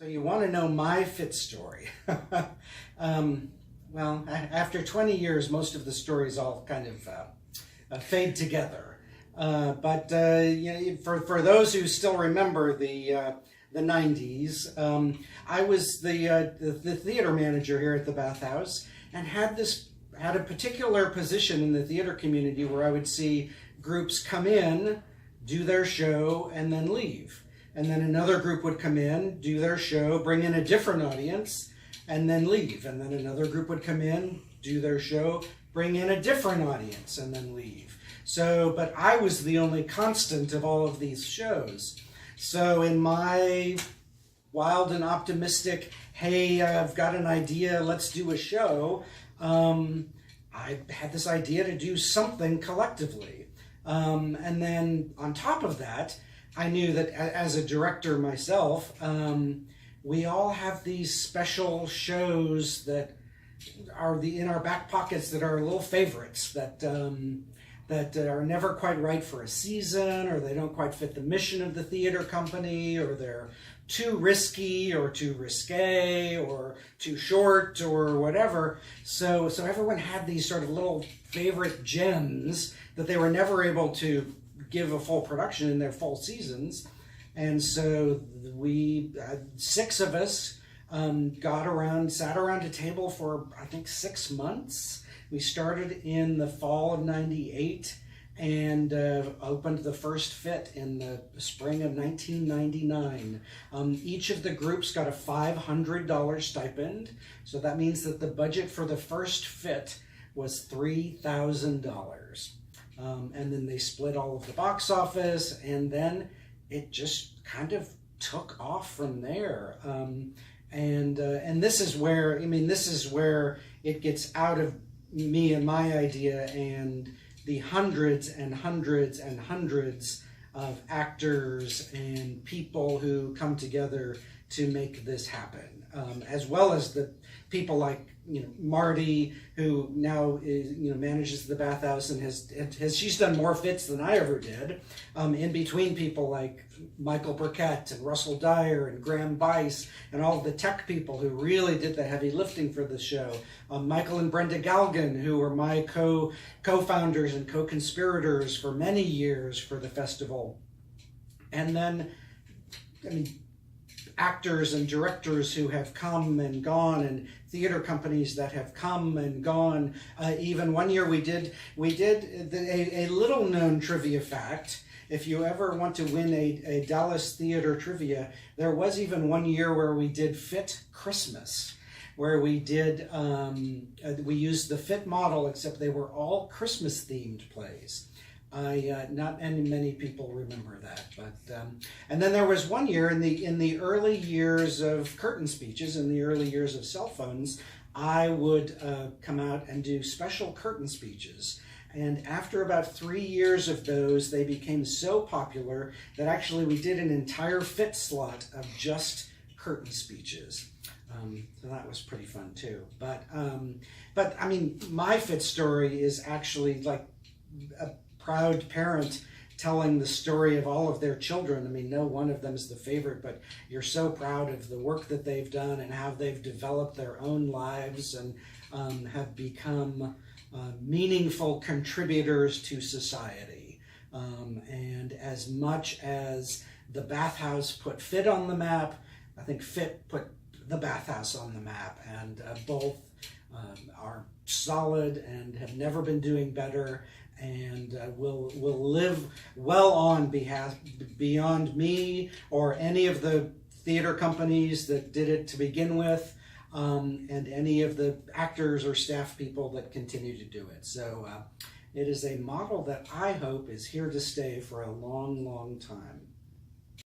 So you want to know my fit story. Well, after 20 years, most of the stories all kind of fade together. For those who still remember the 90s, I was the theater manager here at the Bath House, and had a particular position in the theater community where I would see groups come in, do their show, and then leave. And then another group would come in, do their show, bring in a different audience, and then leave. And then another group would come in, do their show, bring in a different audience, and then leave. But I was the only constant of all of these shows. So in my wild and optimistic, hey, I've got an idea, let's do a show, I had this idea to do something collectively. And then on top of that, I knew that as a director myself, we all have these special shows that are in our back pockets that are little favorites that are never quite right for a season, or they don't quite fit the mission of the theater company, or they're too risky or too risque or too short or whatever. So everyone had these sort of little favorite gems that they were never able to give a full production in their full seasons. And so we, six of us, sat around a table for, I think, 6 months. We started in the fall of '98 and opened the first fit in the spring of 1999. Each of the groups got a $500 stipend. So that means that the budget for the first fit was $3,000. And then they split all of the box office, and then it just kind of took off from there. And this is where, it gets out of me and my idea and the hundreds and hundreds and hundreds of actors and people who come together to make this happen, as well as the people like Marty, who now manages the Bath House and she's done more fits than I ever did. In between people like Michael Burkett and Russell Dyer and Graham Bice and all of the tech people who really did the heavy lifting for the show. Michael and Brenda Galgan, who were my co-founders and co-conspirators for many years for the festival. And then, actors and directors who have come and gone, and theater companies that have come and gone. Even one year we did a little known trivia fact. If you ever want to win a Dallas theater trivia, there was even one year where we did Fit Christmas, where we used the Fit model, except they were all Christmas themed plays. Not many people remember that, and then there was one year in the early years of curtain speeches, in the early years of cell phones, I would come out and do special curtain speeches. And after about 3 years of those, they became so popular that actually we did an entire fit slot of just curtain speeches. So that was pretty fun too. But my fit story is actually like a proud parent telling the story of all of their children. No one of them is the favorite, but you're so proud of the work that they've done and how they've developed their own lives and have become meaningful contributors to society. And as much as the Bath House put Fit on the map, I think Fit put the Bath House on the map, and both are solid and have never been doing better, and will live well on beyond me or any of the theater companies that did it to begin with, and any of the actors or staff people that continue to do it. So it is a model that I hope is here to stay for a long, long time.